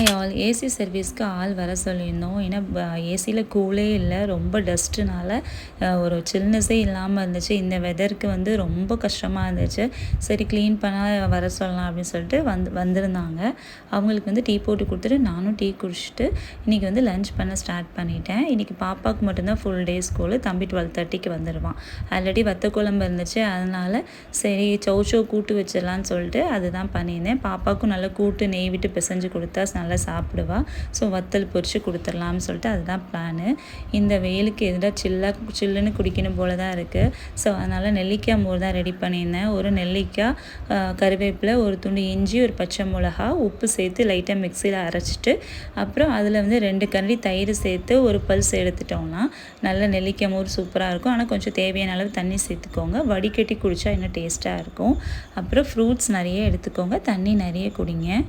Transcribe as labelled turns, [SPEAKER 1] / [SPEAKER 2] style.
[SPEAKER 1] Hi all. AC சர்வீஸ்க்கு ஆள் வர சொல்லியிருந்தோம். ஏன்னா ஏசியில் கூலே இல்லை, ரொம்ப டஸ்ட்டுனால ஒரு சில்னஸே இல்லாமல் இருந்துச்சு. இந்த வெதருக்கு வந்து ரொம்ப கஷ்டமாக இருந்துச்சு. சரி க்ளீன் பண்ண வர சொல்லலாம் அப்படின்னு சொல்லிட்டு வந்திருந்தாங்க. அவங்களுக்கு வந்து டீ போட்டு கொடுத்துட்டு நானும் டீ குடிச்சிட்டு இன்றைக்கி வந்து லன்ச் பண்ண ஸ்டார்ட் பண்ணிட்டேன். இன்றைக்கி பாப்பாவுக்கு மட்டும்தான் ஃபுல் டே ஸ்கூலு. தம்பி 12:30க்கு வந்துடுவான். ஆல்ரெடி வத்த குழம்பு இருந்துச்சு, அதனால் சரி சௌச்சோ கூட்டு வச்சிடலான்னு சொல்லிட்டு அதுதான் பண்ணியிருந்தேன். பாப்பாவுக்கும் நல்லா கூட்டு நெய் விட்டு பிசைஞ்சு கொடுத்தா நல்லா சாப்பிடுவா. ஸோ வத்தல் பொரித்து கொடுத்துடலாம்னு சொல்லிட்டு அதுதான் பிளானு. இந்த வெயிலுக்கு எதிராக சில்லுன்னு குடிக்கணும் போல தான் இருக்குது. ஸோ அதனால் நெல்லிக்காய் மோர் தான் ரெடி பண்ணியிருந்தேன். ஒரு நெல்லிக்காய், கருவேப்பிலை, ஒரு துண்டு இஞ்சி, ஒரு பச்சை மிளகா, உப்பு சேர்த்து லைட்டாக மிக்சியில் அரைச்சிட்டு அப்புறம் அதில் வந்து 2 கரண்டி தயிர் சேர்த்து ஒரு பல்ஸ் எடுத்துட்டோம்னா நல்ல நெல்லிக்காய் மோர் சூப்பராக இருக்கும். ஆனால் கொஞ்சம் தேவையான அளவு தண்ணி சேர்த்துக்கோங்க. வடிகட்டி குடித்தா இன்னும் டேஸ்ட்டாக இருக்கும். அப்புறம் ஃப்ரூட்ஸ் நிறைய எடுத்துக்கோங்க, தண்ணி நிறைய குடிங்க.